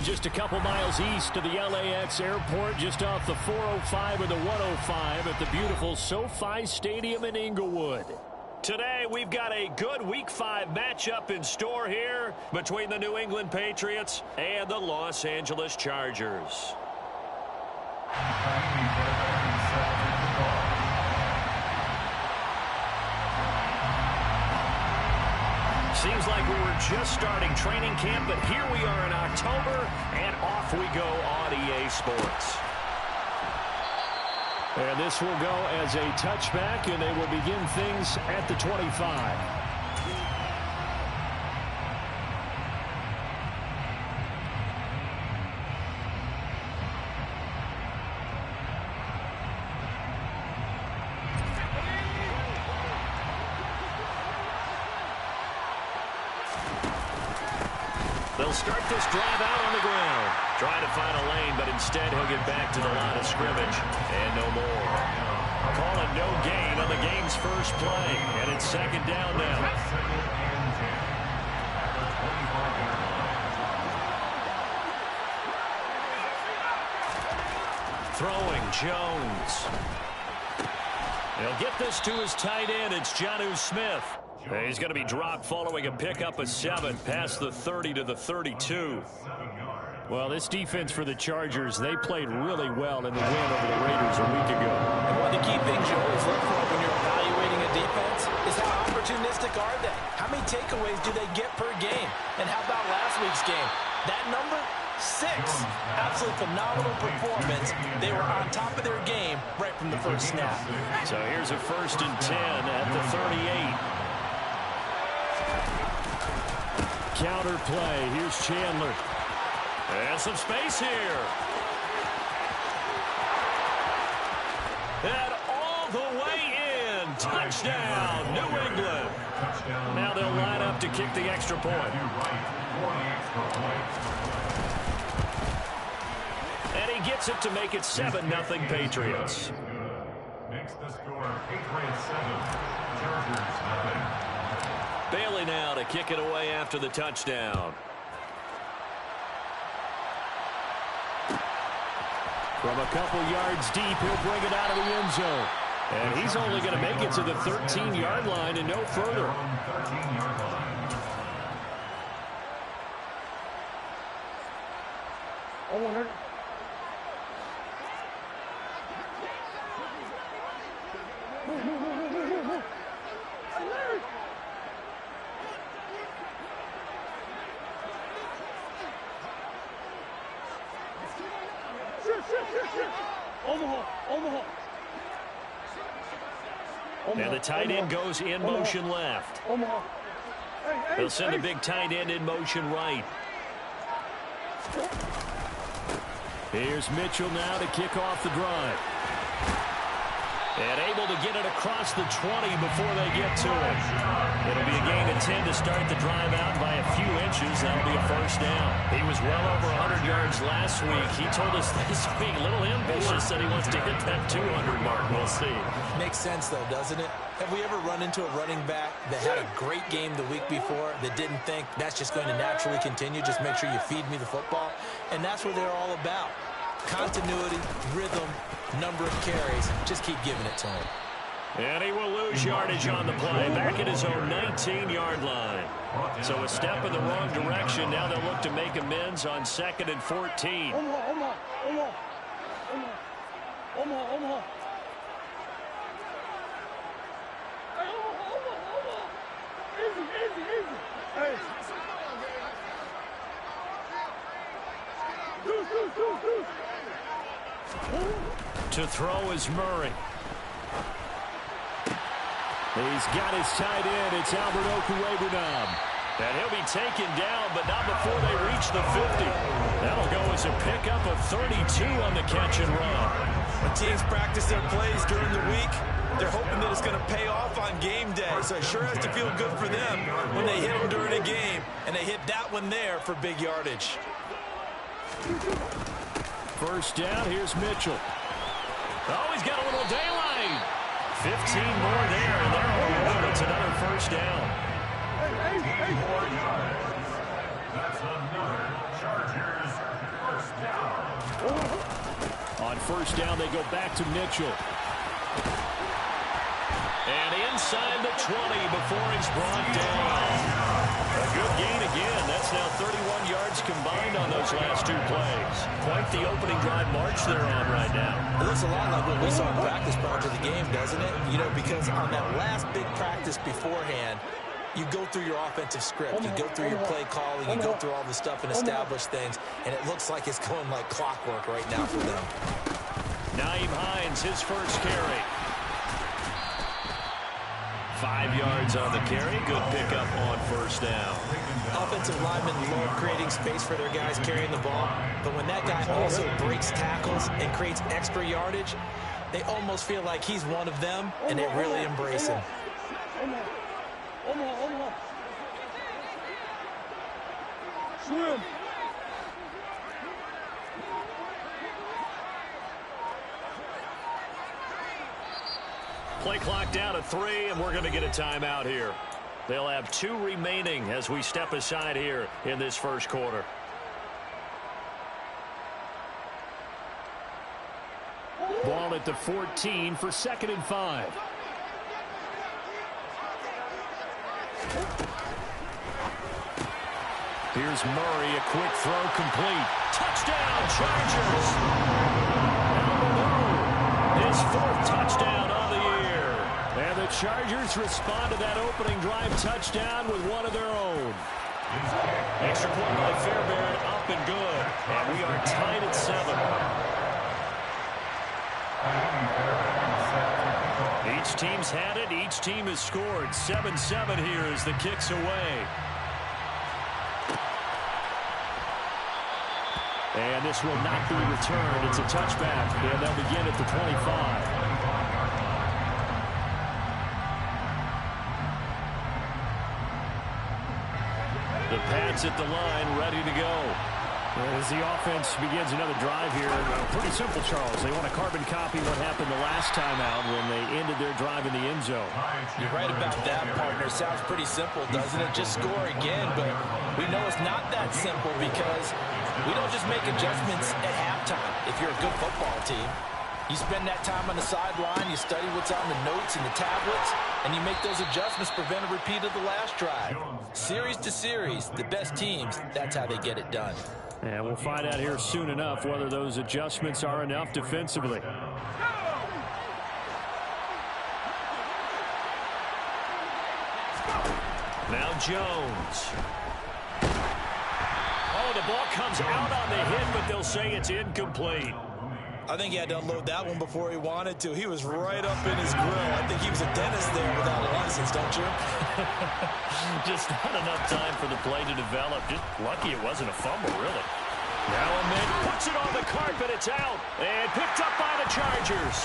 just a couple miles east of the LAX airport, just off the 405 and the 105 at the beautiful SoFi Stadium in Inglewood. Today, we've got a good Week 5 matchup in store here between the New England Patriots and the Los Angeles Chargers. Seems like we were just starting training camp, but here we are in October, and off we go on EA Sports. And this will go as a touchback, and they will begin things at the 25. They'll start this drive out on the ground. Trying to find a lane, but instead he'll get back to the line of scrimmage. And no more. Call it no gain on the game's first play. And it's second down now. Throwing Jones. He'll get this to his tight end. It's Jonnu Smith. He's going to be dropped following a pickup of 7 past the 30 to the 32. Well, this defense for the Chargers, they played really well in the win over the Raiders a week ago. And one of the key things you always look for when you're evaluating a defense is how opportunistic are they? How many takeaways do they get per game? And how about last week's game? That number, 6. Absolutely phenomenal performance. They were on top of their game right from the first snap. So here's a 1st and 10 at the 38. Counter play. Here's Chandler. And some space here. And all the way in. Touchdown, New England. Now they'll line up to kick the extra point. And he gets it to make it 7-0 Patriots. Makes the score Patriots 7, Chargers 0. Bailey now to kick it away after the touchdown. From a couple yards deep, he'll bring it out of the end zone. And he's only going to make it to the 13-yard line and no further. 13-yard line. And the tight end goes in motion left. They'll send a big tight end in motion right. Here's Mitchell now to kick off the drive. And able to get it across the 20 before they get to it. It'll be a gain of 10 to start the drive out by a few inches. That'll be a 1st down. He was well over 100 yards last week. He told us this week, a little ambitious, that he wants to hit that 200 mark. We'll see. Makes sense, though, doesn't it? Have we ever run into a running back that had a great game the week before that didn't think that's just going to naturally continue? Just make sure you feed me the football. And that's what they're all about. Continuity, rhythm, number of carries. Just keep giving it to him. And he will lose yardage on the play. Back at his own 19-yard line. So a step in the wrong direction. Now they'll look to make amends on 2nd and 14. To throw is Murray. He's got his tight end. It's Albert Okwuegbunam. And he'll be taken down, but not before they reach the 50. That'll go as a pickup of 32 on the catch and run. When teams practice their plays during the week, they're hoping that it's going to pay off on game day. So it sure has to feel good for them when they hit them during a game. And they hit that one there for big yardage. 1st down, here's Mitchell. Oh, he's got a little daylight. 15 more there, and they're all over. It's another 1st down. 18 more yards. That's another Chargers First down. On first down, they go back to Mitchell. And inside the 20 before he's brought down. A good gain again. That's now 31 yards combined on those last two plays. Quite the opening drive march they're on right now. It looks a lot like what we saw in practice prior to the game, doesn't it? You know, because on that last big practice beforehand, you go through your offensive script. You go through your play calling. You go through all the stuff and establish things. And it looks like it's going like clockwork right now for them. Nyheim Hines, his first carry. 5 yards on the carry. Good pickup on first down. Offensive linemen love creating space for their guys carrying the ball. But when that guy also breaks tackles and creates extra yardage, they almost feel like he's one of them, and they really embrace him. Play clock down to 3, and we're going to get a timeout here. They'll have 2 remaining as we step aside here in this first quarter. Ball at the 14 for 2nd and 5. Here's Murray, a quick throw complete. Touchdown, Chargers! His 4th touchdown on the year. And the Chargers respond to that opening drive touchdown with one of their own. Extra point by Fairbairn, up and good. And we are tied at 7. Each team's had it. Each team has scored. 7-7 here as the kick's away. And this will not be returned. It's a touchback, and they'll begin at the 25. The Pats at the line, ready to go. As the offense begins another drive here, pretty simple, Charles. They want to carbon copy what happened the last time out when they ended their drive in the end zone. You're right about that, partner. Sounds pretty simple, doesn't it? Just score again, but we know it's not that simple because we don't just make adjustments at halftime if you're a good football team. You spend that time on the sideline, you study what's on the notes and the tablets, and you make those adjustments, prevent a repeat of the last drive. Series to series, the best teams, that's how they get it done. And we'll find out here soon enough whether those adjustments are enough defensively. Now Jones. Oh, the ball comes out on the hit, but they'll say it's incomplete. I think he had to unload that one before he wanted to. He was right up in his grill. I think he was a dentist there without a license, don't you? Just not enough time for the play to develop. Just lucky it wasn't a fumble, really. Now Ahmed puts it on the carpet. It's out. And picked up by the Chargers.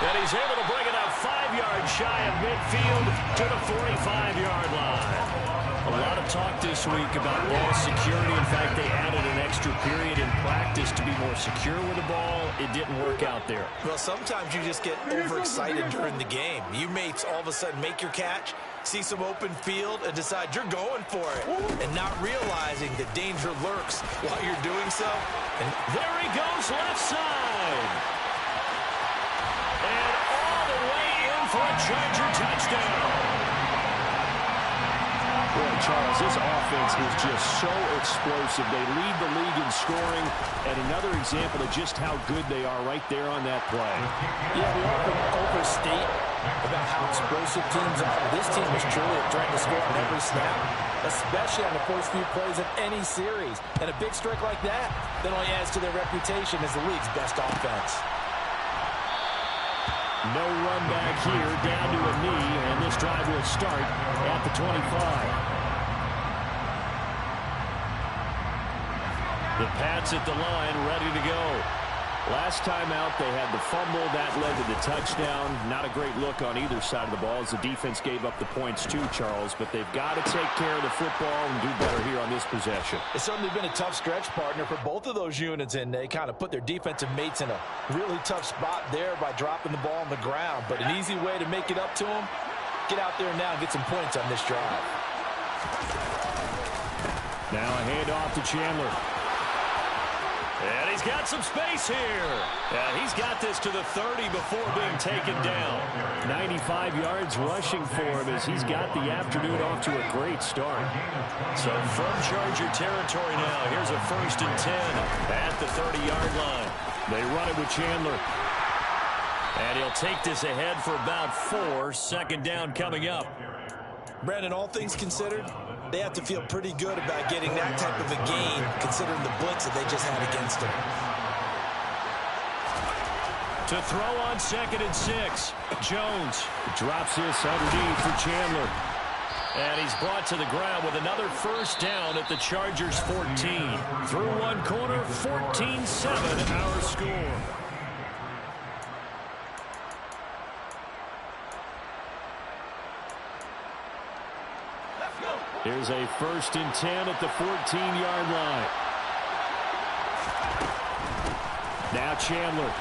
And he's able to bring it out 5 yards shy of midfield to the 45-yard line. A lot of talk this week about ball security. In fact, they added an extra period in practice to be more secure with the ball. It didn't work out there. Well, sometimes you just get overexcited during the game. You may all of a sudden make your catch, see some open field, and decide you're going for it, and not realizing the danger lurks while you're doing so. And there he goes, left side. And all the way in for a Charger touchdown. Boy, Charles, this offense is just so explosive. They lead the league in scoring, and another example of just how good they are right there on that play. Yeah, we often overstate about how explosive teams are. This team is truly trying to score on every snap, especially on the first few plays of any series. And a big strike like that only adds to their reputation as the league's best offense. No run back here, down to a knee, and this drive will start at the 25. The Pats at the line, ready to go. Last time out, they had the fumble. That led to the touchdown. Not a great look on either side of the ball as the defense gave up the points too, Charles. But they've got to take care of the football and do better here on this possession. It's certainly been a tough stretch, partner, for both of those units, and they kind of put their defensive mates in a really tough spot there by dropping the ball on the ground. But an easy way to make it up to them, get out there now and get some points on this drive. Now a handoff to Chandler. And he's got some space here. He's got this to the 30 before being taken down. 95 yards rushing for him as he's got the afternoon off to a great start. So from Charger territory now, here's a 1st and 10 at the 30-yard line. They run it with Chandler. And he'll take this ahead for about 4. 2nd down coming up. Brandon, all things considered, they have to feel pretty good about getting that type of a gain, considering the blitz that they just had against them. To throw on 2nd and 6. Jones drops this underneath for Chandler. And he's brought to the ground with another 1st down at the Chargers 14. Through one quarter, 14-7 our score. Here's a 1st and 10 at the 14-yard line. Now Chandler.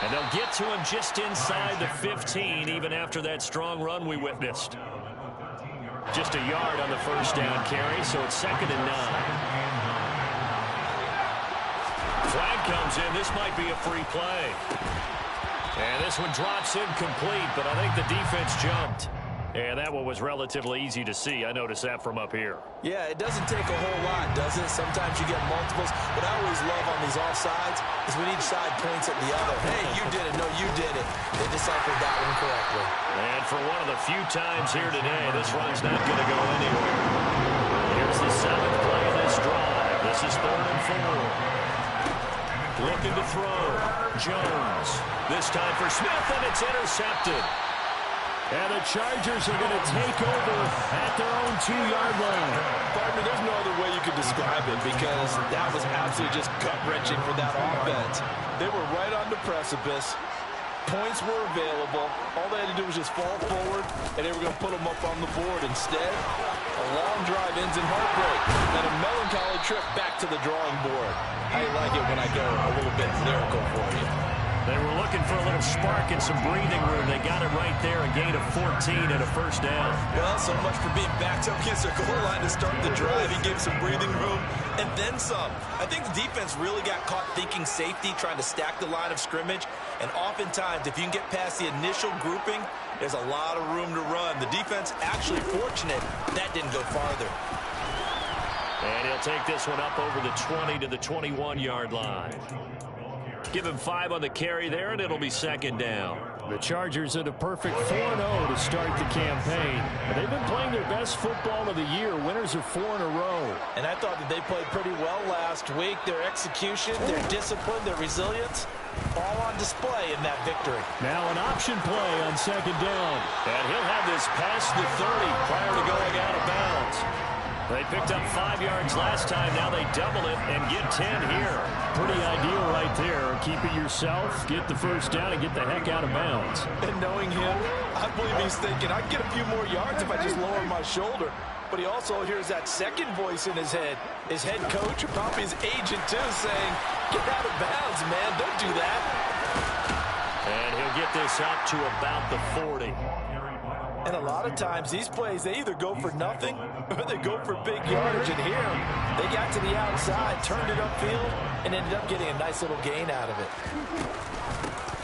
And they'll get to him just inside the 15, even after that strong run we witnessed. Just a yard on the 1st down carry, so it's 2nd and 9. Flag comes in. This might be a free play. And this one drops incomplete, but I think the defense jumped. And that one was relatively easy to see. I noticed that from up here. Yeah, it doesn't take a whole lot, does it? Sometimes you get multiples. What I always love on these offsides is when each side points at the other. Hey, you did it. No, you did it. They deciphered that one correctly. And for one of the few times here today, this run's not going to go anywhere. Here's the 7th play of this drive. This is 3rd and 4. Looking to throw. Jones. This time for Smith, and it's intercepted. And the Chargers are going to take over at their own 2-yard line. Partner, there's no other way you could describe it because that was absolutely just gut-wrenching for that offense. They were right on the precipice. Points were available. All they had to do was just fall forward, and they were going to put them up on the board. Instead, a long drive ends in heartbreak and a melancholy trip back to the drawing board. I like it when I go a little bit lyrical for you. They were looking for a little spark and some breathing room. They got it right there, a gain of 14 and a 1st down. Well, so much for being backed up against their goal line to start the drive. He gave some breathing room and then some. I think the defense really got caught thinking safety, trying to stack the line of scrimmage. And oftentimes, if you can get past the initial grouping, there's a lot of room to run. The defense actually fortunate that didn't go farther. And he'll take this one up over the 20 to the 21-yard line. Give him 5 on the carry there, and it'll be 2nd down. The Chargers at a perfect 4-0 to start the campaign. And they've been playing their best football of the year. Winners of 4 in a row. And I thought that they played pretty well last week. Their execution, their discipline, their resilience, all on display in that victory. Now an option play on 2nd down. And he'll have this past the 30 prior to going out of bounds. They picked up 5 yards last time. Now they double it and get 10 here. Pretty ideal right there. Keep it yourself, get the 1st down, and get the heck out of bounds. And knowing him, I believe he's thinking, I can get a few more yards if I just lower my shoulder. But he also hears that second voice in his head. His head coach, or probably his agent too, saying, get out of bounds, man. Don't do that. And he'll get this up to about the 40. And a lot of times, these plays, they either go for nothing or they go for big yardage. And here, they got to the outside, turned it upfield, and ended up getting a nice little gain out of it.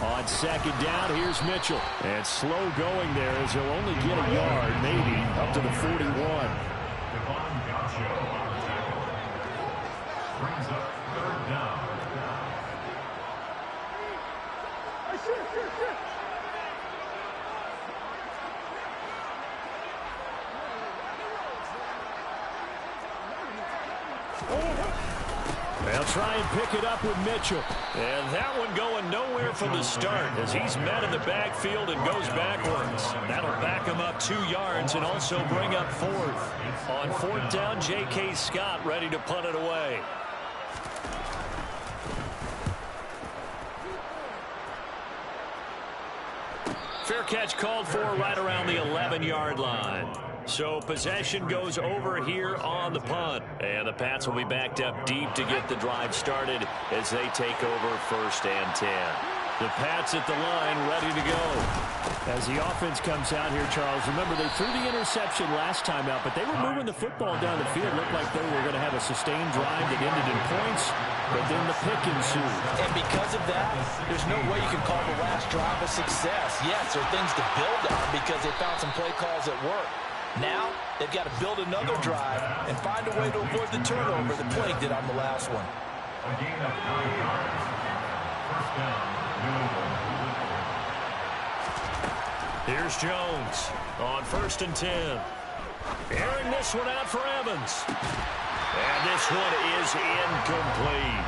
On 2nd down, here's Mitchell. And slow going there as he'll only get a yard, maybe, up to the 41. Brings up 3rd down. They'll try and pick it up with Mitchell. And that one going nowhere from the start as he's met in the backfield and goes backwards. That'll back him up 2 yards and also bring up 4th. On 4th down, J.K. Scott ready to punt it away. Fair catch called for right around the 11-yard line. So possession goes over here on the punt. And the Pats will be backed up deep to get the drive started as they take over 1st and 10. The Pats at the line, ready to go. As the offense comes out here, Charles, remember they threw the interception last time out, but they were moving the football down the field. Looked like they were going to have a sustained drive that ended in points, but then the pick ensued. And because of that, there's no way you can call the last drive a success. Yes, there are things to build on because they found some play calls at work. Now, they've got to build another drive and find a way to avoid the turnover that plagued it on the last one. A gain of 9 yards. First down, New England. Here's Jones on 1st and 10. Airing this one out for Evans. And this one is incomplete.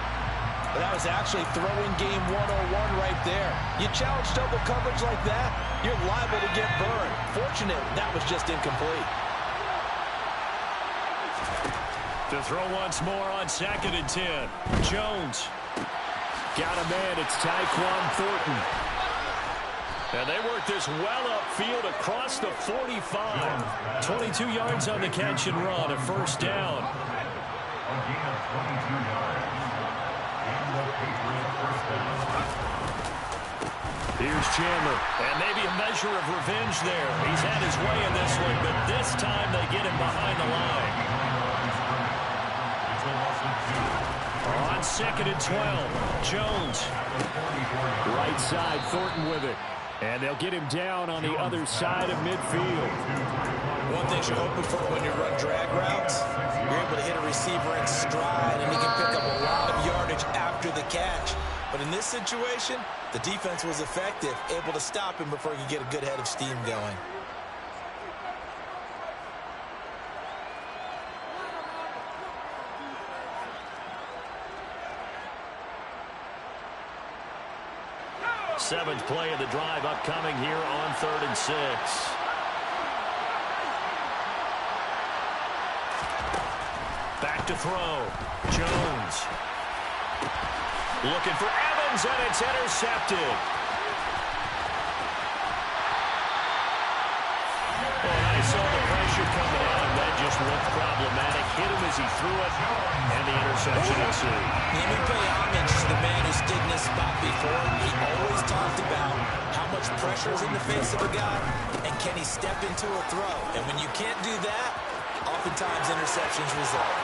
That was actually throwing game 101 right there. You challenge double coverage like that, you're liable to get burned. Fortunate, that was just incomplete. To throw once more on 2nd and 10. Jones. Got a man, it's Tyquan Thornton. And they work this well upfield across the 45. 22 yards on the catch and run, a first down. A gain of 22 yards. And the Patriots first down. Here's Chandler, and maybe a measure of revenge there. He's had his way in this one, but this time they get him behind the line. On 2nd and 12, Jones. Right side, Thornton with it. And they'll get him down on the other side of midfield. One thing you're hoping for when you run drag routes, you're able to hit a receiver in stride, and he can pick up a lot of yardage after the catch. But in this situation, the defense was effective, able to stop him before he could get a good head of steam going. Seventh play of the drive upcoming here on 3rd and 6. Back to throw. Jones. Looking for Evans, and it's intercepted. And I saw the pressure coming out, and that just looked problematic. Hit him as he threw it, and the interception ensued. Let me pay homage to the man who stood in this spot before. He always talked about how much pressure is in the face of a guy, and can he step into a throw. And when you can't do that, oftentimes interceptions result.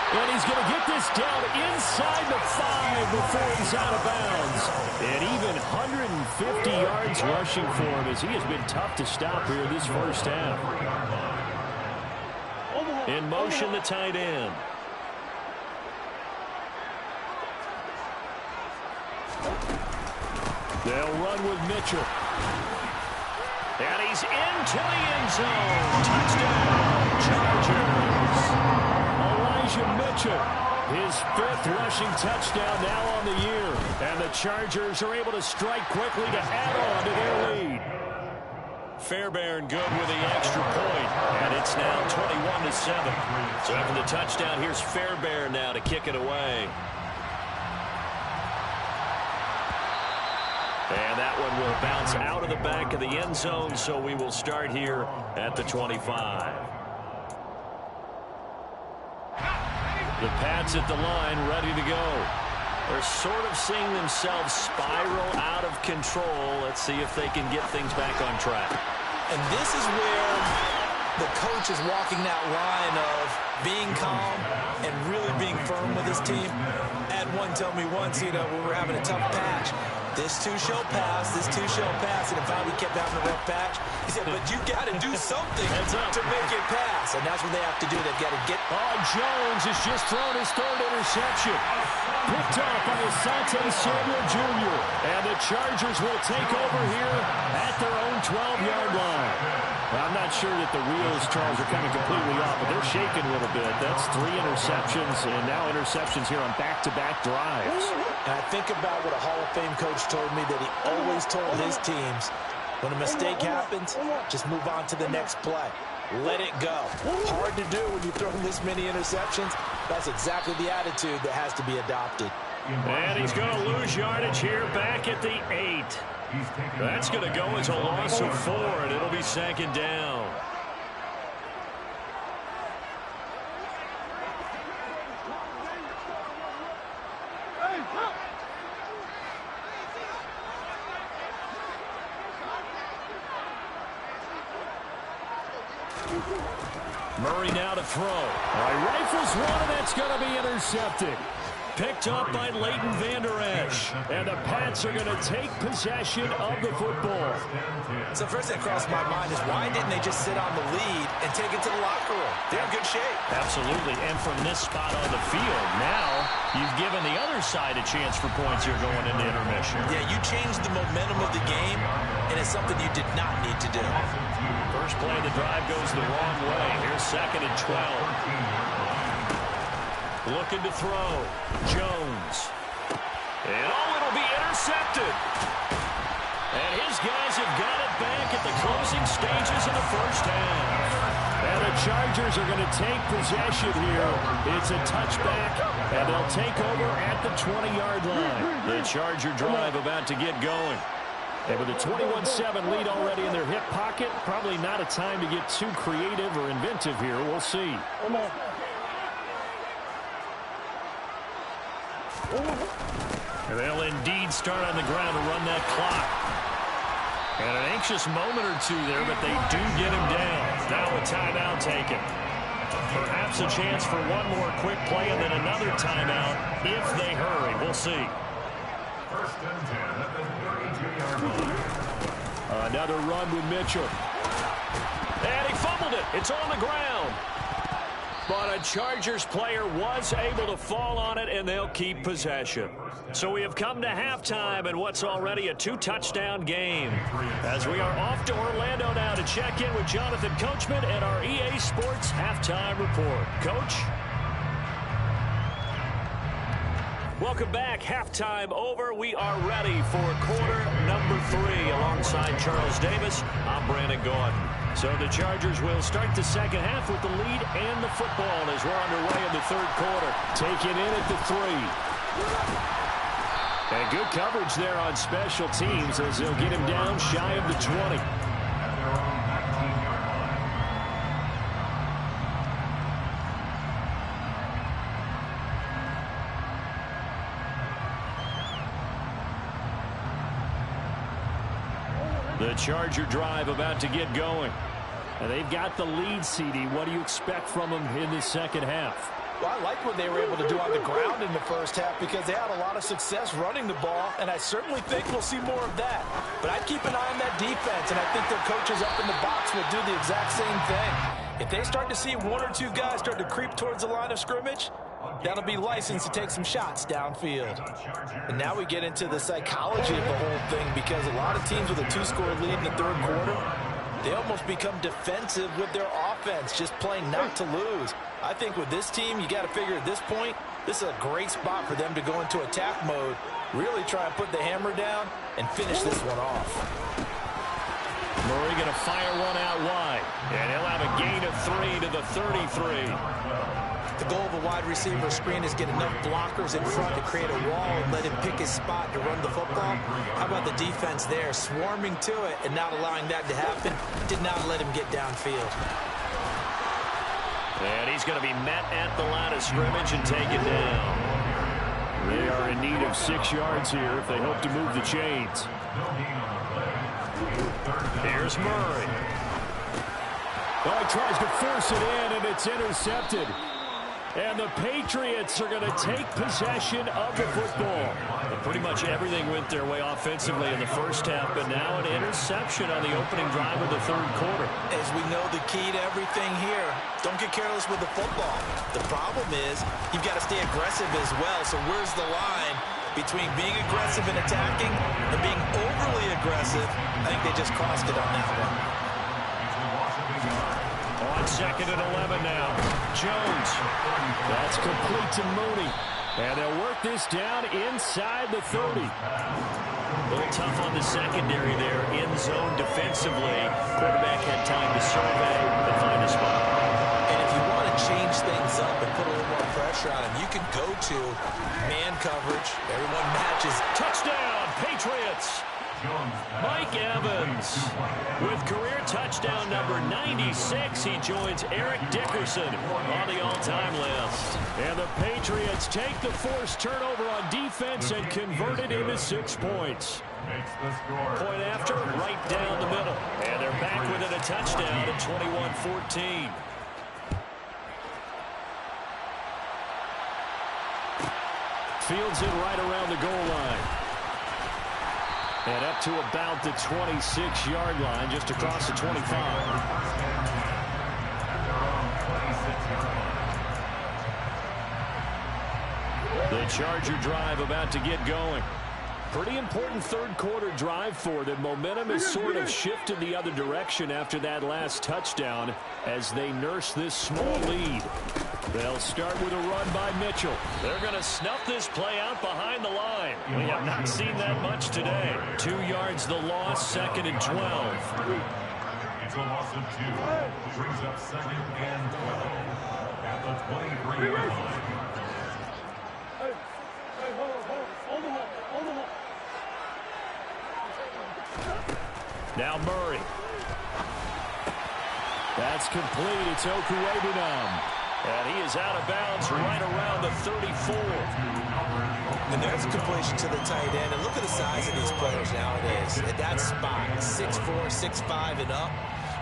And he's going to get this down inside the 5 before he's out of bounds. And even 150 yards rushing for him as he has been tough to stop here this first half. In motion, the tight end. They'll run with Mitchell. And he's into the end zone. Touchdown, Chargers. Mitchell, his 5th rushing touchdown now on the year. And the Chargers are able to strike quickly to add on to their lead. Fairbairn good with the extra point, and it's now 21-7. So after the touchdown, here's Fairbairn now to kick it away. And that one will bounce out of the back of the end zone, so we will start here at the 25. The Pats at the line, ready to go. They're sort of seeing themselves spiral out of control. Let's see if they can get things back on track. And this is where the coach is walking that line of being calm and really being firm with his team. I had one tell me once, when we were having a tough patch, this too shall pass, this too shall pass, and if we kept having a rough patch, he said, but you got to do something to make it pass, and that's what they have to do. They've got to get... Oh, Jones has just thrown his 3rd interception. Picked off by Asante Samuel Jr., and the Chargers will take over here at their own 12-yard line. I'm not sure that the wheels, Charles, are coming completely off, but they're shaking a little bit. That's 3 interceptions, and now interceptions here on back-to-back drives. And I think about what a Hall of Fame coach told me that he always told his teams, when a mistake happens, just move on to the next play. Let it go. Hard to do when you throw this many interceptions. That's exactly the attitude that has to be adopted. And he's going to lose yardage here back at the 8. That's going to go as a loss of 4, and it'll be 2nd down. Murray now to throw. All right, rifles one, and that's going to be intercepted. Picked up by Leighton Vander Esch. And the Pats are going to take possession of the football. So first thing that crossed my mind is why didn't they just sit on the lead and take it to the locker room? They're in good shape. Absolutely. And from this spot on the field, now you've given the other side a chance for points here going into intermission. Yeah, you changed the momentum of the game, and it's something you did not need to do. First play of the drive goes the wrong way. Here's 2nd and 12. Looking to throw. Jones. And it'll be intercepted. And his guys have got it back at the closing stages of the first half. And the Chargers are going to take possession here. It's a touchback, and they'll take over at the 20-yard line. The Charger drive about to get going. And with a 21-7 lead already in their hip pocket, probably not a time to get too creative or inventive here. We'll see. And they'll indeed start on the ground to run that clock. And an anxious moment or two there, but they do get him down. Now a timeout taken. Perhaps a chance for one more quick play and then another timeout if they hurry. We'll see. First and 10 at the 32-yard line. Another run with Mitchell. And he fumbled it. It's on the ground. But a Chargers player was able to fall on it, and they'll keep possession. So we have come to halftime in what's already a 2-touchdown game. As we are off to Orlando now to check in with Jonathan Coachman and our EA Sports Halftime Report. Coach? Welcome back. Halftime over. We are ready for quarter number 3. Alongside Charles Davis, I'm Brandon Gordon. So the Chargers will start the second half with the lead and the football as we're underway in the third quarter. Taken in at the 3. And good coverage there on special teams as they'll get him down shy of the 20. The Charger drive about to get going. And they've got the lead, CD. What do you expect from them in the second half? Well, I like what they were able to do on the ground in the first half because they had a lot of success running the ball, and I certainly think we'll see more of that. But I'd keep an eye on that defense, and I think their coaches up in the box will do the exact same thing. If they start to see one or two guys start to creep towards the line of scrimmage, that'll be licensed to take some shots downfield. And now we get into the psychology of the whole thing because a lot of teams with a 2-score lead in the third quarter, they almost become defensive with their offense, just playing not to lose. I think with this team, you got to figure at this point, this is a great spot for them to go into attack mode, really try and put the hammer down and finish this one off. Murray going to fire one out wide, and he'll have a gain of 3 to the 33. The goal of a wide receiver screen is get enough blockers in front to create a wall and let him pick his spot to run the football. How about the defense there, swarming to it and not allowing that to happen? Did not let him get downfield. And he's going to be met at the line of scrimmage and taken down. They are in need of 6 yards here if they hope to move the chains. Here's Murray. Oh, he tries to force it in, and it's intercepted. And the Patriots are going to take possession of the football. And pretty much everything went their way offensively in the first half, but now an interception on the opening drive of the third quarter. As we know, the key to everything here, don't get careless with the football. The problem is you've got to stay aggressive as well. So where's the line between being aggressive and attacking and being overly aggressive? I think they just crossed it on that one. On 2nd and 11 now. Jones. That's complete to Mooney. And they'll work this down inside the 30. A little tough on the secondary there. In zone defensively. Quarterback had time to survey and find a spot. And if you want to change things up and put a little more pressure on him, you can go to man coverage. Everyone matches. Touchdown, Patriots. Mike Evans with career touchdown number 96. He joins Eric Dickerson on the all-time list. And the Patriots take the forced turnover on defense and convert it into 6 points. Point after, right down the middle. And they're back within a touchdown at 21-14. fields it right around the goal line. And up to about the 26-yard line, just across the 25. The Charger drive about to get going. Pretty important third-quarter drive for them. Momentum has sort of shifted the other direction after that last touchdown as they nurse this small lead. They'll start with a run by Mitchell. They're going to snuff this play out behind the line. We have not seen that much today. 2 yards the loss, 2nd and 12. It's a loss of 2. Brings up 2nd and 12 at the 23-yard line. Now Murray. That's complete. It's Okuwebunam. And he is out of bounds right around the 34. And there's a completion to the tight end. And look at the size of these players nowadays. At that spot, 6'4", 6'5", and up.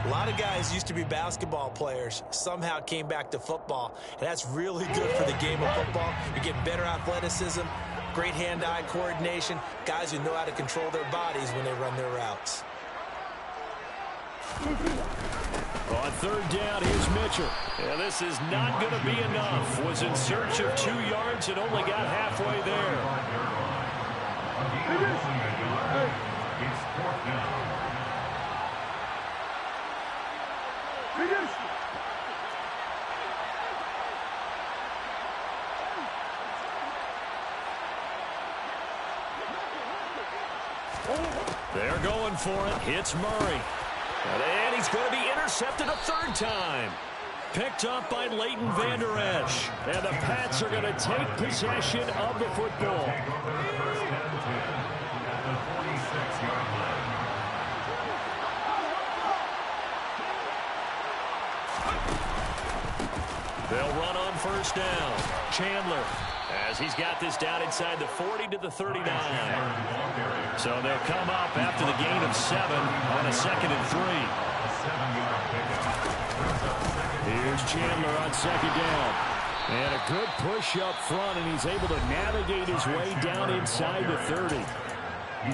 A lot of guys used to be basketball players, somehow came back to football. And that's really good for the game of football. You get better athleticism, great hand-eye coordination, guys who know how to control their bodies when they run their routes. On third down, here's Mitchell. And this is not going to be enough. Was in search of 2 yards and only got halfway there. It's 4th down. They're going for it. Hits Murray. And he's going to be intercepted a 3rd time. Picked up by Leighton Vander Esch. And the Pats are going to take possession of the football. They'll run on 1st down. Chandler, as he's got this down inside the 40 to the 39. So they'll come up after the gain of 7 on a 2nd and 3. Here's Chandler on 2nd down. And a good push up front, and he's able to navigate his way down inside the 30.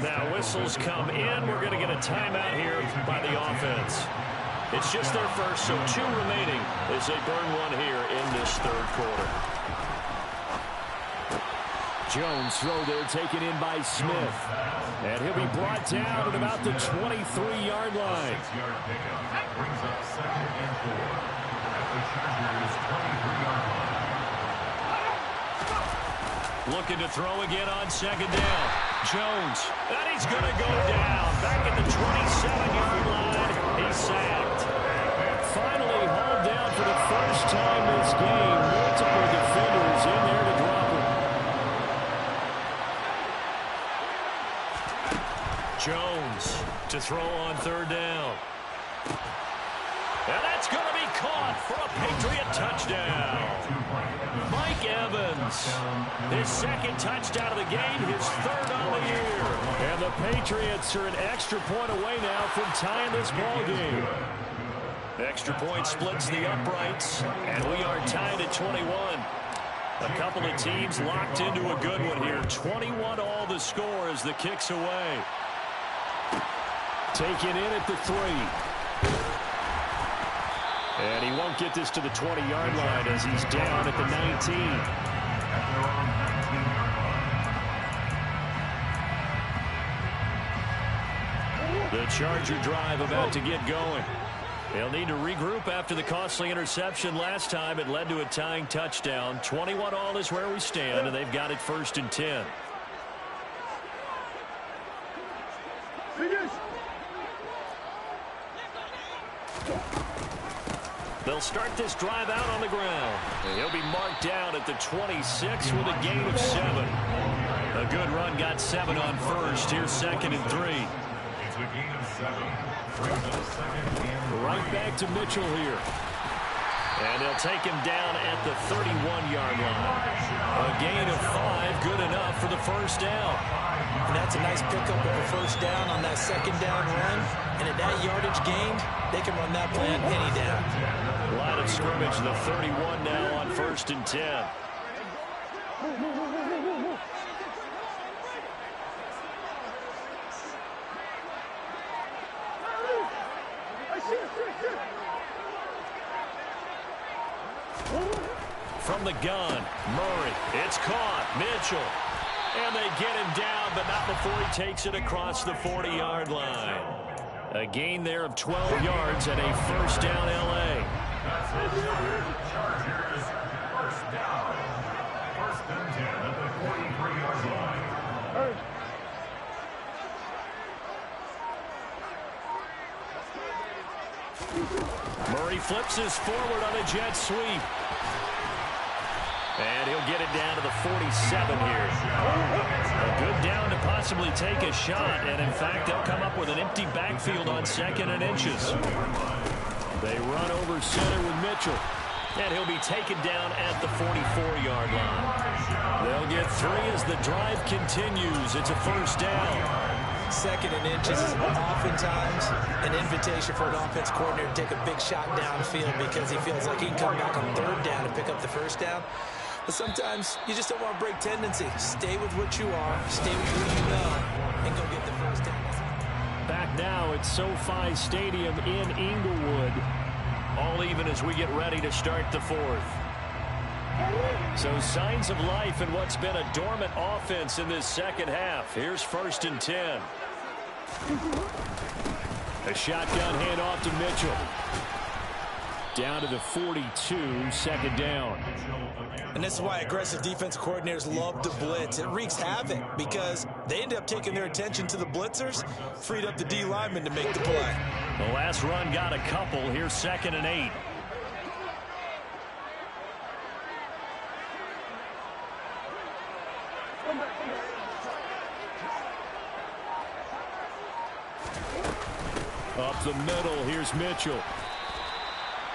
Now whistles come in. We're going to get a timeout here by the offense. It's just their first, so 2 remaining as they burn one here in this 3rd quarter. Jones throw there taken in by Smith. And he'll be brought down at about the 23-yard line. Brings up 2nd and 4 at the Chargers' 23-yard line. Looking to throw again on 2nd down. Jones. And he's going to go down. Back at the 27-yard line. He's sacked. Finally hauled down for the first time this game. Multiple defenders in there to drop him. Jones to throw on 3rd down. And that's going to be caught for a Patriot touchdown. Mike Evans, his 2nd touchdown of the game, his 3rd on the year. And the Patriots are an extra point away now from tying this ball game. Extra point splits the uprights, and we are tied at 21. A couple of teams locked into a good one here. 21 all the score as the kick's away. Taken in at the 3. And he won't get this to the 20-yard line as he's down at the 19. The Charger drive about to get going. They'll need to regroup after the costly interception last time. It led to a tying touchdown. 21 all is where we stand, and they've got it 1st and 10. They'll start this drive out on the ground. And he'll be marked down at the 26 with a gain of 7. A good run got 7 on 1st. Here's 2nd and 3. It's a gain of 7. Right back to Mitchell here. And they'll take him down at the 31-yard line. A gain of 5, good enough for the 1st down. And that's a nice pickup of a 1st down on that 2nd down run. And at that yardage gained, they can run that play on any down. Line of scrimmage, the 31 now on 1st and 10. the gun. Murray. It's caught. Mitchell. And they get him down, but not before he takes it across the 40-yard line. A gain there of 12 yards and a first down, L.A. Chargers, first down. First and 10 at the 43-yard line. Murray flips his forward on a jet sweep. And he'll get it down to the 47 here. A good down to possibly take a shot. And, in fact, they'll come up with an empty backfield on 2nd and inches. They run over center with Mitchell. And he'll be taken down at the 44-yard line. They'll get 3 as the drive continues. It's a first down. 2nd and inches is oftentimes an invitation for an offense coordinator to take a big shot downfield because he feels like he can come back on 3rd down and pick up the first down. But sometimes you just don't want to break tendency. Stay with what you are, stay with who you know, and go get the first down. Back now at SoFi Stadium in Inglewood. All even as we get ready to start the 4th. So signs of life in what's been a dormant offense in this second half. Here's 1st and 10. A shotgun handoff to Mitchell. Down to the 42, 2nd down. And this is why aggressive defense coordinators love to blitz. It wreaks havoc because they end up taking their attention to the blitzers, freed up the D lineman to make the play. The last run got a couple. Here's 2nd and 8. Up the middle, here's Mitchell.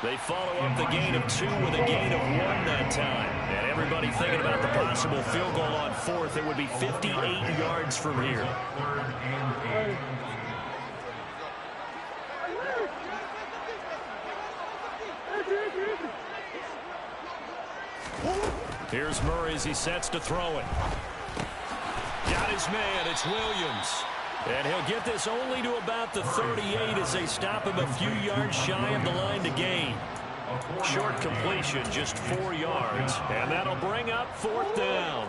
They follow up the gain of 2 with a gain of 1 that time. And everybody thinking about the possible field goal on 4th. It would be 58 yards from here. Here's Murray as he sets to throw it. Got his man, it's Williams. And he'll get this only to about the 38 as they stop him a few yards shy of the line to gain. Short completion, just 4 yards. And that'll bring up 4th down.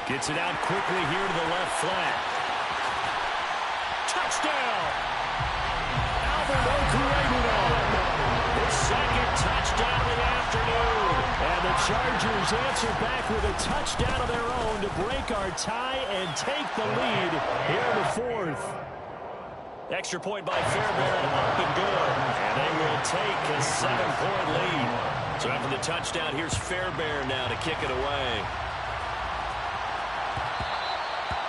Gets it out quickly here to the left flat. Touchdown! His 2nd touchdown of the afternoon. And the Chargers answer back with a touchdown of their own to break our tie and take the lead here in the 4th. Extra point by Fairbairn, up and good. And they will take a 7-point lead. So after the touchdown, here's Fairbairn now to kick it away.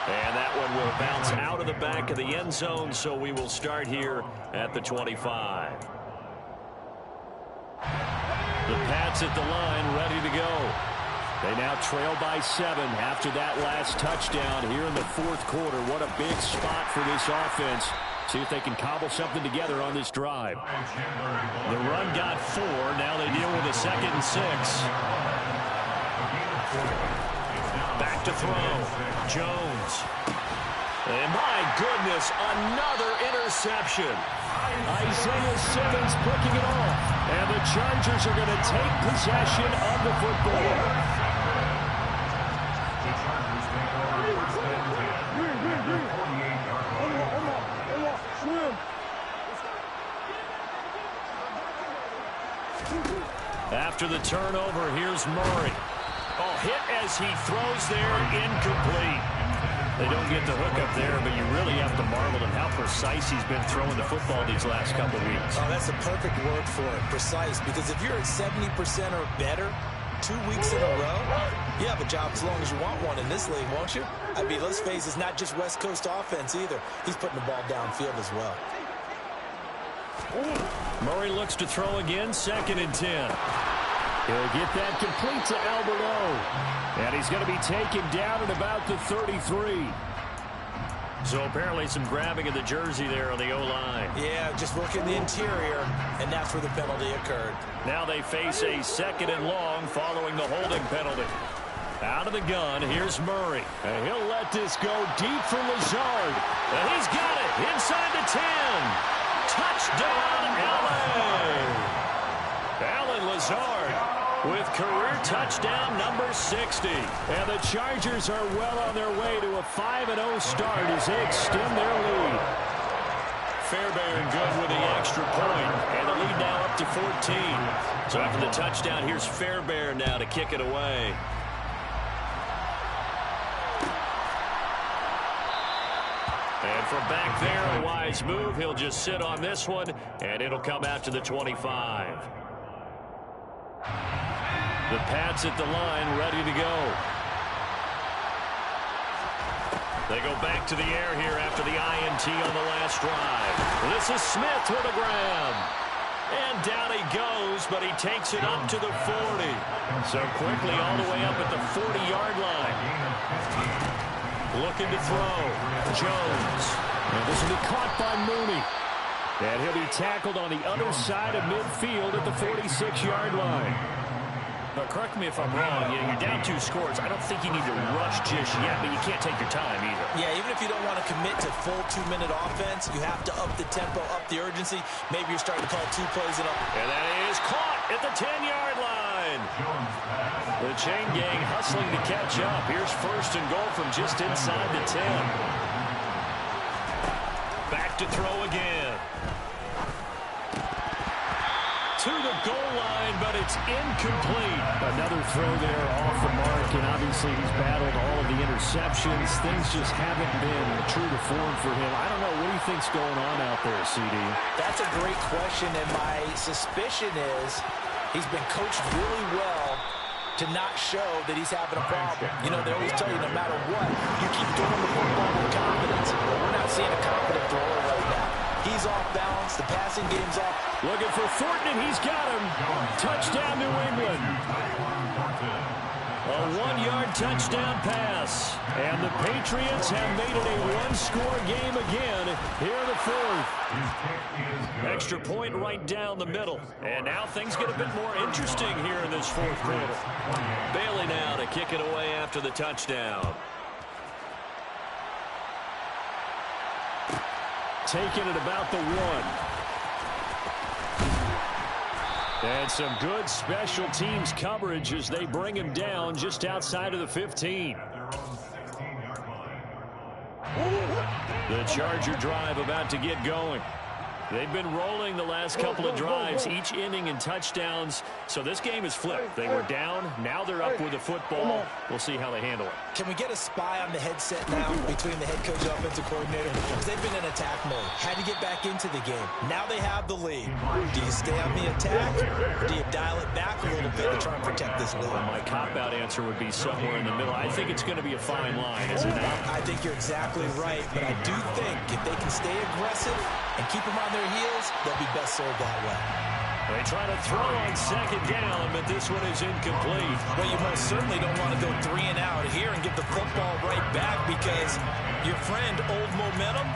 And that one will bounce out of the back of the end zone, so we will start here at the 25. The Pats at the line, ready to go. They now trail by 7 after that last touchdown here in the 4th quarter. What a big spot for this offense. See if they can cobble something together on this drive. The run got 4. Now they deal with a 2nd and 6. Back to throw. Jones. And my goodness, another interception. Isaiah Simmons picking it off. And the Chargers are going to take possession of the football. After the turnover, here's Murray. Oh, hit as he throws there, incomplete. They don't get the hook up there, but you really have to marvel at how precise he's been throwing the football these last couple of weeks. Oh, that's a perfect word for it, precise, because if you're at 70% or better 2 weeks in a row, you have a job as long as you want one in this league, won't you? I mean, let's face it, it's not just West Coast offense either. He's putting the ball downfield as well. Murray looks to throw again, 2nd and 10. He'll get that complete to Alberto. And he's going to be taken down at about the 33. So apparently some grabbing of the jersey there on the O-line. Yeah, just working the interior, and that's where the penalty occurred. Now they face a 2nd and long following the holding penalty. Out of the gun, here's Murray. And he'll let this go deep for Lazard. And he's got it inside the 10. Touchdown, LA! Allen Lazard with career touchdown number 60. And the Chargers are well on their way to a 5-0 start as they extend their lead. Fairbairn good with the extra point, and the lead now up to 14. So after the touchdown, here's Fairbairn now to kick it away. And from back there, a wise move. He'll just sit on this one, and it'll come out to the 25. The Pats at the line, ready to go. They go back to the air here after the INT on the last drive. This is Smith with a grab. And down he goes, but he takes it up to the 40. So quickly all the way up at the 40-yard line. Looking to throw. Jones. And this will be caught by Mooney. And he'll be tackled on the other side of midfield at the 46-yard line. But correct me if I'm wrong, you're down 2 scores. I don't think you need to rush just yet, but you can't take your time either. Yeah, even if you don't want to commit to full 2-minute offense, you have to up the tempo, up the urgency. Maybe you're starting to call 2 plays and up. And that is caught at the 10-yard line. The chain gang hustling to catch up. Here's first and goal from just inside the 10. Back to throw again. To the goal line, but it's incomplete. Another throw there off the mark, and obviously he's battled all of the interceptions. Things just haven't been true to form for him. I don't know. What do you think's going on out there, CD? That's a great question, and my suspicion is he's been coached really well to not show that he's having a problem. You know, they always tell you no matter what, you keep throwing the football with confidence. But we're not seeing a confident thrower right now. He's off balance. The passing game's off. Looking for Thornton, and he's got him. Touchdown, New England. A 1-yard touchdown pass. And the Patriots have made it a 1-score game again here in the 4th. Extra point right down the middle. And now things get a bit more interesting here in this 4th quarter. Bailey now to kick it away after the touchdown. Taking it about the 1. And some good special teams coverage as they bring him down just outside of the 15. The Charger drive about to get going. They've been rolling the last couple of drives, each inning in touchdowns. So this game is flipped. They were down. Now they're up with the football. We'll see how they handle it. Can we get a spy on the headset now between the head coach and offensive coordinator? Because they've been in attack mode. Had to get back into the game. Now they have the lead. Do you stay on the attack, or do you dial it back a little bit to try and protect this lead? Well, my cop-out answer would be somewhere in the middle. I think it's going to be a fine line, is it not? I think you're exactly right, but I do think if they can stay aggressive and keep them on their heels, they'll be best served that way. They try to throw on 2nd down, but this one is incomplete. Well, you most certainly don't want to go 3 and out here and get the football right back, because your friend, Old Momentum,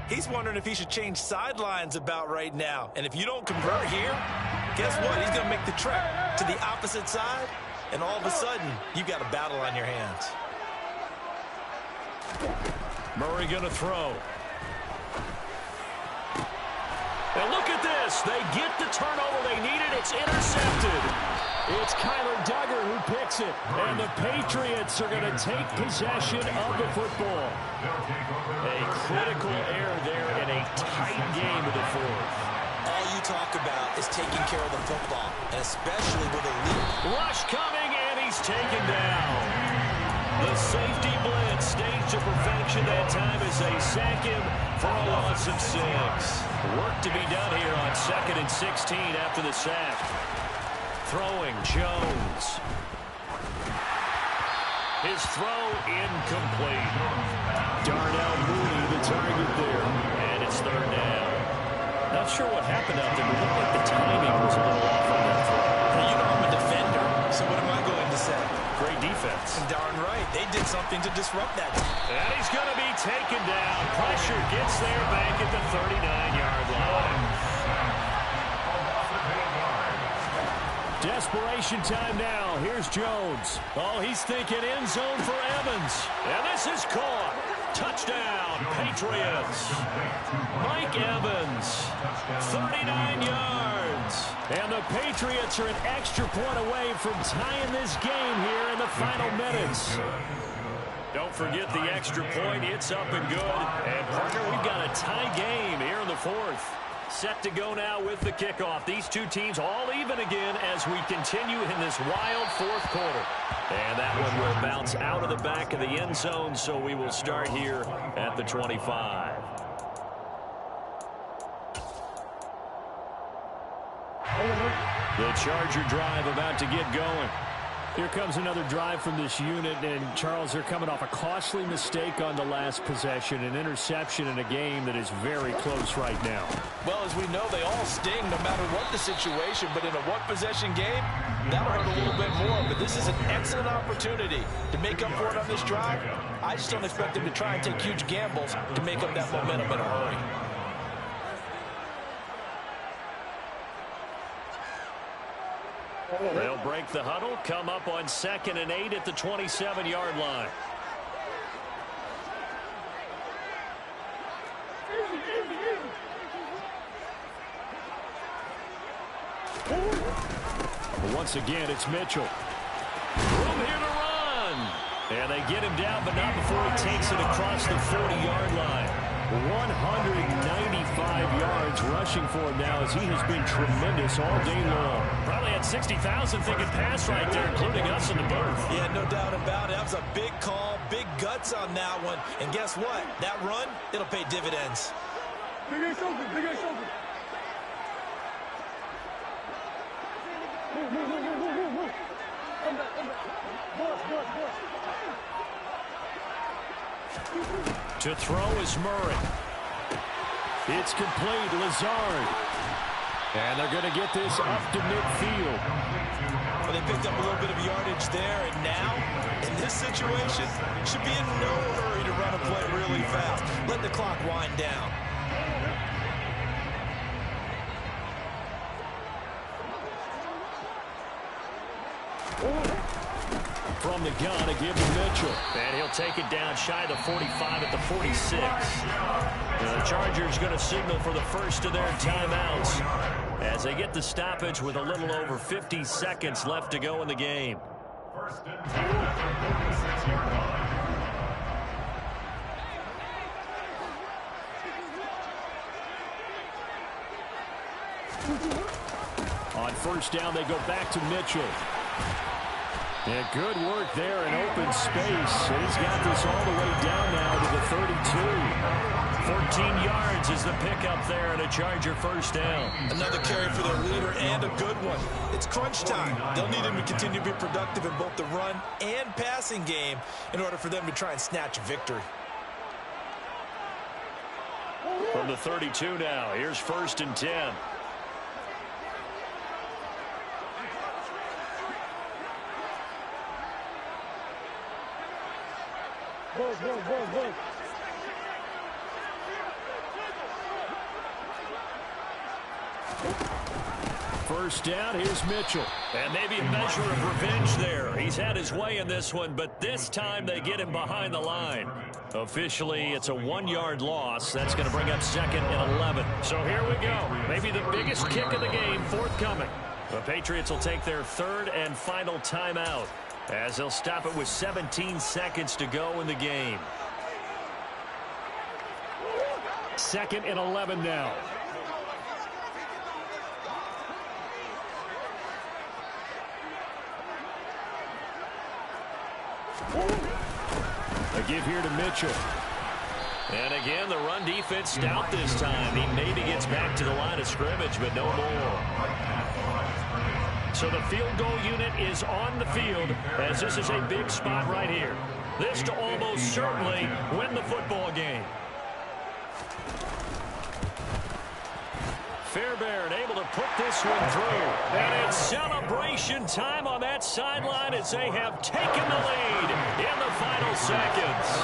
he's wondering if he should change sidelines about right now. And if you don't convert here, guess what? He's going to make the trek to the opposite side, and all of a sudden, you've got a battle on your hands. Murray going to throw. And look at this. They get the turnover they needed. It's intercepted. It's Kyler Duggar who picks it. And the Patriots are going to take possession of the football. A critical error there in a tight game of the 4th. All you talk about is taking care of the football, and especially with a lead. Rush coming, and he's taken down. The safety blitz staged to perfection that time as they sack him for a loss of 6. Work to be done here on 2nd and 16 after the sack. Throwing Jones. His throw incomplete. Darnell Mooney the target there. And it's 3rd down. Not sure what happened out there, but it looked like the timing was a little off on that throw. Well, you know I'm a defender, so what am I going to say? Great defense. And darn right, they did something to disrupt that. And he's going to be taken down. Pressure gets there back at the 39-yard line. desperation time now. Here's Jones. Oh, he's thinking end zone for Evans. And this is caught. Touchdown, Patriots. Mike Evans, 39 yards. And the Patriots are an extra point away from tying this game here in the final minutes. Don't forget the extra point. It's up and good. And, Parker, we've got a tie game here in the fourth. Set to go now with the kickoff. These two teams all even again as we continue in this wild fourth quarter. And that one will bounce out of the back of the end zone, so we will start here at the 25. The Charger drive about to get going. Here comes another drive from this unit, and Charles, they're coming off a costly mistake on the last possession, an interception in a game that is very close right now. Well, as we know, they all sting no matter what the situation, but in a one-possession game, that'll hurt a little bit more. But this is an excellent opportunity to make up for it on this drive. I just don't expect them to try and take huge gambles to make up that momentum in a hurry. They'll break the huddle, come up on 2nd and 8 at the 27-yard line. Once again, it's Mitchell. Room here to run. And they get him down, but not before he takes it across the 40-yard line. 195 yards rushing for him now as he has been tremendous all day long. Probably had 60,000 thinking pass right there, including us in the booth. Yeah, no doubt about it. That was a big call, big guts on that one. And guess what? That run, it'll pay dividends. Big ass open, big ass open. To throw is Murray. It's complete, Lazard. And they're going to get this up to midfield. Well, they picked up a little bit of yardage there, and now, in this situation, should be in no hurry to run a play really fast. Let the clock wind down. From the gun, to give to Mitchell. And he'll take it down shy of the 45 at the 46. The Chargers going to signal for the first of their timeouts as they get the stoppage with a little over 50 seconds left to go in the game. First and 10 at the 46-yard line. On first down, they go back to Mitchell. Yeah, good work there in open space. And he's got this all the way down now to the 32. 14 yards is the pickup there and a Charger first down. Another carry for their leader and a good one. It's crunch time. They'll need him to continue to be productive in both the run and passing game in order for them to try and snatch a victory. From the 32 now, here's 1st and 10. Go. First down, here's Mitchell. And maybe a measure of revenge there. He's had his way in this one, but this time they get him behind the line. Officially, it's a 1-yard loss. That's going to bring up 2nd and 11. So here we go. Maybe the biggest kick of the game forthcoming. The Patriots will take their 3rd and final timeout as they'll stop it with 17 seconds to go in the game. 2nd and 11 now. A give here to Mitchell. And again, the run defense stout this time. He maybe gets back to the line of scrimmage, but no more. So the field goal unit is on the field as this is a big spot right here. This to almost certainly win the football game. Fairbairn able to put this one through. And it's celebration time on that sideline as they have taken the lead in the final seconds.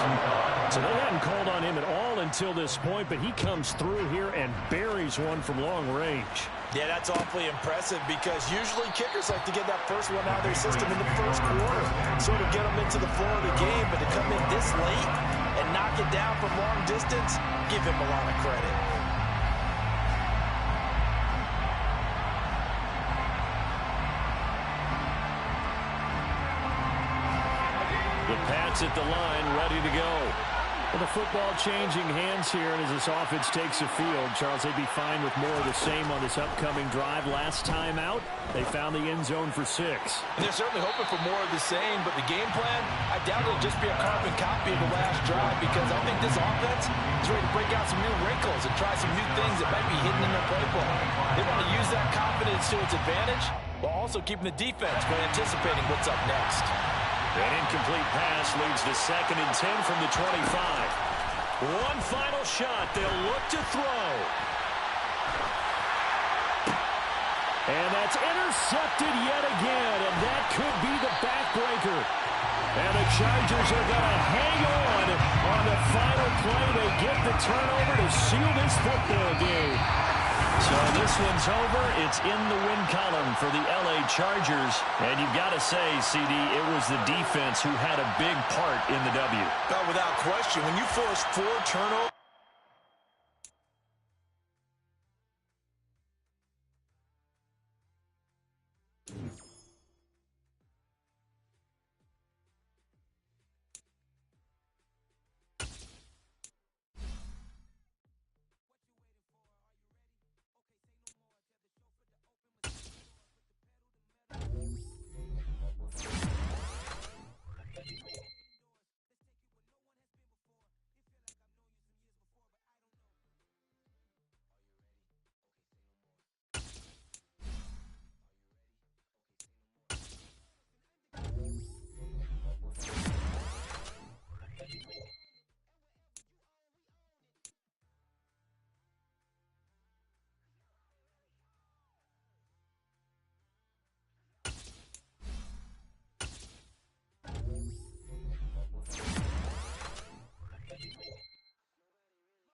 So they hadn't called on him at all until this point, but he comes through here and buries one from long range. Yeah, that's awfully impressive because usually kickers like to get that first one out of their system in the first quarter, sort of get them into the flow of the game, but to come in this late and knock it down from long distance, give him a lot of credit. The Pats at the line, ready to go. Well, the football changing hands here, and as this offense takes the field, Charles, they'd be fine with more of the same on this upcoming drive. Last time out, they found the end zone for 6. And they're certainly hoping for more of the same, but the game plan, I doubt it'll just be a carbon copy of the last drive because I think this offense is ready to break out some new wrinkles and try some new things that might be hidden in their playbook. They want to use that confidence to its advantage while also keeping the defense from anticipating what's up next. An incomplete pass leads to 2nd and 10 from the 25. One final shot. They'll look to throw. And that's intercepted yet again, and that could be the backbreaker. And the Chargers are going to hang on the final play. They get the turnover to seal this football game. So this one's over. It's in the win column for the LA Chargers. And you've got to say, CD, it was the defense who had a big part in the W. Without question, when you force 4 turnovers,